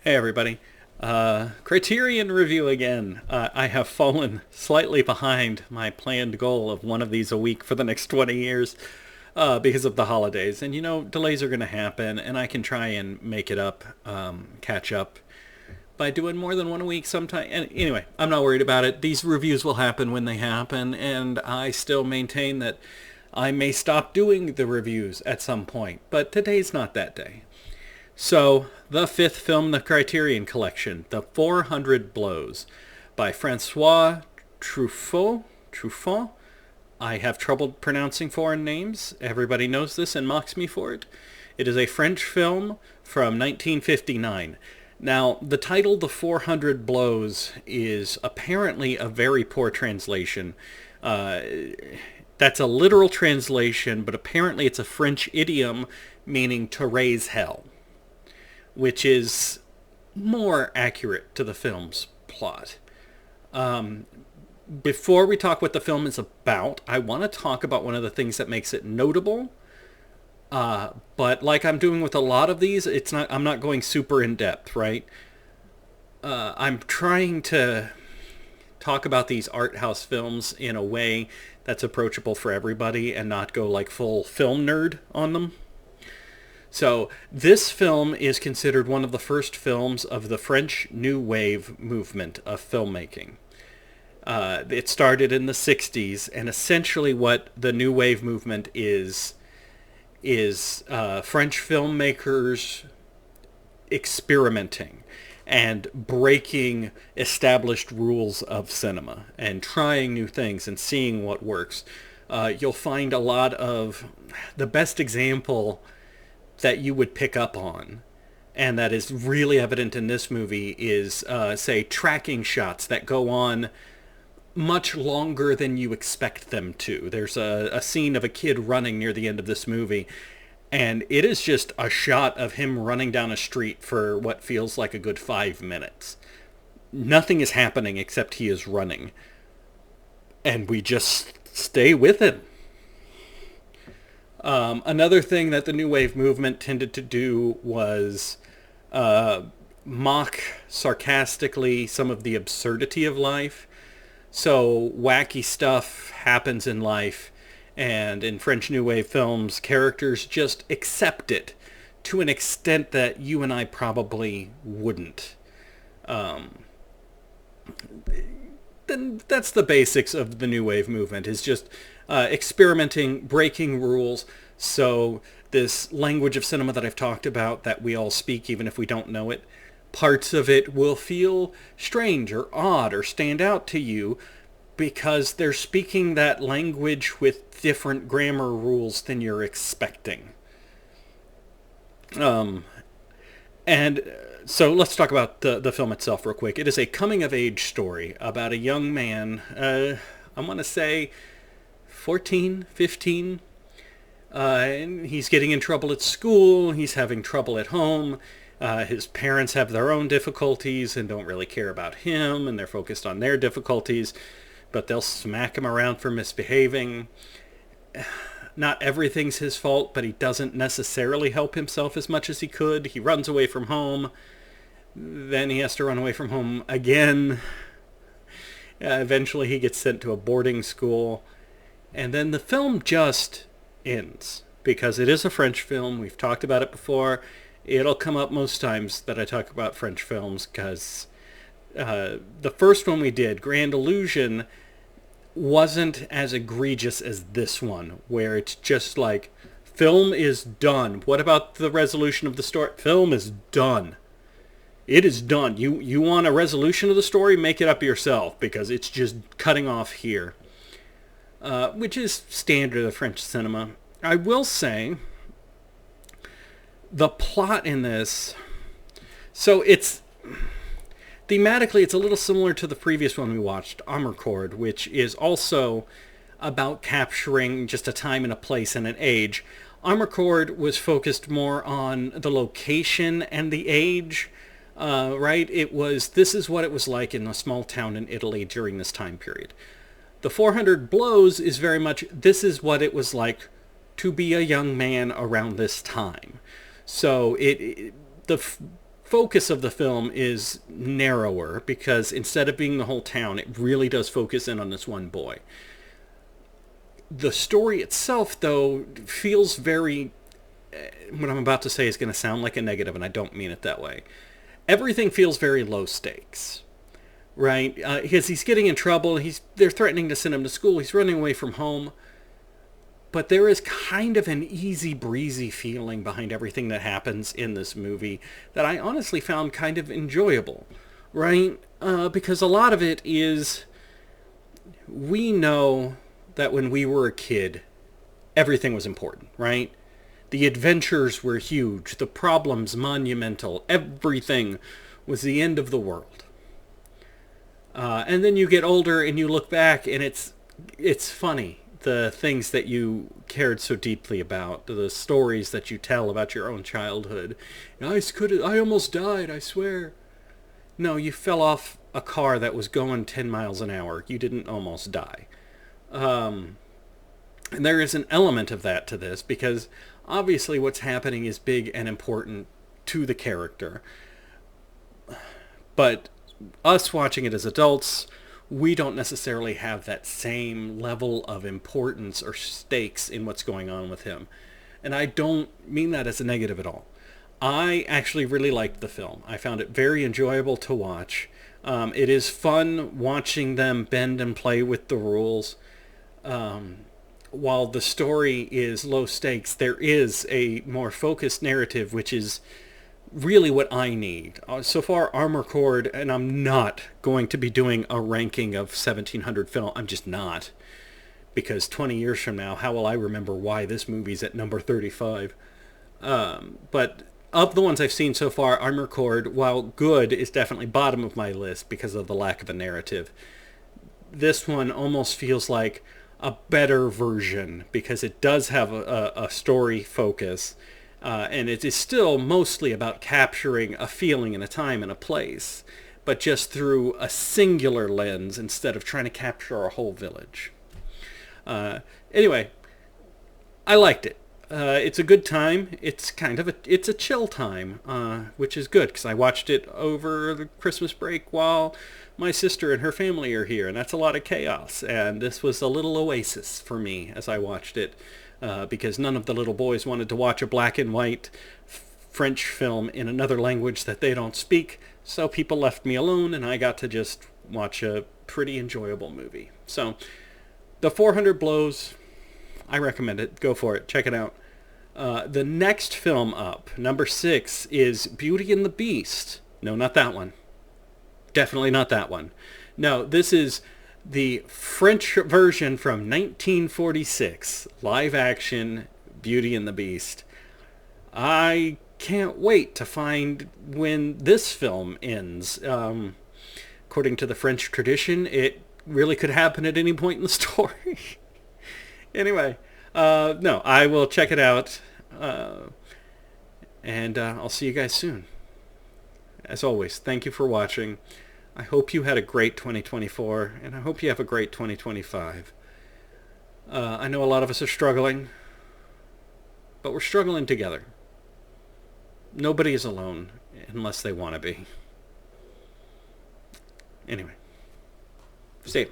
Hey everybody. Criterion review again. I have fallen slightly behind my planned goal of one of these a week for the next 20 years because of the holidays. And delays are going to happen, and I can try and make it up, catch up by doing more than one a week sometime. And anyway, I'm not worried about it. These reviews will happen when they happen, and I still maintain that I may stop doing the reviews at some point. But today's not that day. So, the fifth film in the Criterion Collection, The 400 Blows, by Francois Truffaut. I have trouble pronouncing foreign names. Everybody knows this and mocks me for it. It is a French film from 1959. Now, the title The 400 Blows is apparently a very poor translation. That's a literal translation, but apparently it's a French idiom meaning to raise hell, which is more accurate to the film's plot. Before we talk what the film is about, I want to talk about one of the things that makes it notable. But like I'm doing with a lot of these, I'm not going super in depth, right? I'm trying to talk about these art house films in a way that's approachable for everybody and not go like full film nerd on them. So this film is considered one of the first films of the French New Wave movement of filmmaking. It started in the 60s, and essentially what the New Wave movement is French filmmakers experimenting and breaking established rules of cinema and trying new things and seeing what works. You'll find a lot of the best example that you would pick up on, and that is really evident in this movie, is, say, tracking shots that go on much longer than you expect them to. There's a scene of a kid running near the end of this movie, and it is just a shot of him running down a street for what feels like a good 5 minutes. Nothing is happening except he is running, and we just stay with him. Another thing that the New Wave movement tended to do was mock sarcastically some of the absurdity of life. So wacky stuff happens in life, and in French New Wave films, characters just accept it to an extent that you and I probably wouldn't. Then that's the basics of the New Wave movement, is just experimenting, breaking rules. So this language of cinema that I've talked about that we all speak even if we don't know it, parts of it will feel strange or odd or stand out to you because they're speaking that language with different grammar rules than you're expecting. And so let's talk about the film itself real quick. It is a coming-of-age story about a young man, I want to say 14, 15, and he's getting in trouble at school, he's having trouble at home, his parents have their own difficulties and don't really care about him, and they're focused on their difficulties, but they'll smack him around for misbehaving. Not everything's his fault, but he doesn't necessarily help himself as much as he could. He runs away from home. Then he has to run away from home again. Eventually he gets sent to a boarding school. And then the film just ends. Because it is a French film. We've talked about it before. It'll come up most times that I talk about French films, because the first one we did, Grand Illusion, wasn't as egregious as this one, where it's just like, film is done. What about the resolution of the story? Film is done. It is done. You want a resolution of the story? Make it up yourself, because it's just cutting off here. Which is standard of French cinema. I will say, the plot in this, so it's thematically, it's a little similar to the previous one we watched, Amarcord, which is also about capturing just a time and a place and an age. Amarcord was focused more on the location and the age, right? This is what it was like in a small town in Italy during this time period. The 400 Blows is very much, this is what it was like to be a young man around this time. So the focus of the film is narrower because instead of being the whole town, it really does focus in on this one boy. The story itself, though, feels very... What I'm about to say is going to sound like a negative, and I don't mean it that way. Everything feels very low stakes, right? Because he's getting in trouble. They're threatening to send him to school. He's running away from home. But there is kind of an easy breezy feeling behind everything that happens in this movie that I honestly found kind of enjoyable, right? Because a lot of it is, we know that when we were a kid, everything was important, right? The adventures were huge, the problems monumental, everything was the end of the world. And then you get older and you look back and it's funny. The things that you cared so deeply about, the stories that you tell about your own childhood. I almost died, I swear. No, you fell off a car that was going 10 miles an hour. You didn't almost die. And there is an element of that to this because obviously what's happening is big and important to the character. But us watching it as adults, we don't necessarily have that same level of importance or stakes in what's going on with him. And I don't mean that as a negative at all. I actually really liked the film. I found it very enjoyable to watch. It is fun watching them bend and play with the rules. While the story is low stakes, there is a more focused narrative, which is really what I need. So far, Armor Cord, and I'm not going to be doing a ranking of 1700 film. I'm just not. Because 20 years from now, how will I remember why this movie's at number 35? But of the ones I've seen so far, Armor Cord, while good, is definitely bottom of my list because of the lack of a narrative. This one almost feels like a better version because it does have a story focus. And it is still mostly about capturing a feeling in a time and a place, but just through a singular lens instead of trying to capture a whole village. Anyway, I liked it. It's a good time. It's it's a chill time, which is good because I watched it over the Christmas break while my sister and her family are here, and that's a lot of chaos. And this was a little oasis for me as I watched it. Because none of the little boys wanted to watch a black and white French film in another language that they don't speak, so people left me alone and I got to just watch a pretty enjoyable movie. So, The 400 Blows, I recommend it. Go for it. Check it out. The next film up, number 6, is Beauty and the Beast. No, not that one. Definitely not that one. No, this is the French version from 1946, live action Beauty and the Beast. I can't wait to find when this film ends. According to the French tradition, it really could happen at any point in the story. Anyway, no, I will check it out. And I'll see you guys soon. As always, thank you for watching. I hope you had a great 2024, and I hope you have a great 2025. I know a lot of us are struggling, but we're struggling together. Nobody is alone, unless they want to be. Anyway, stay.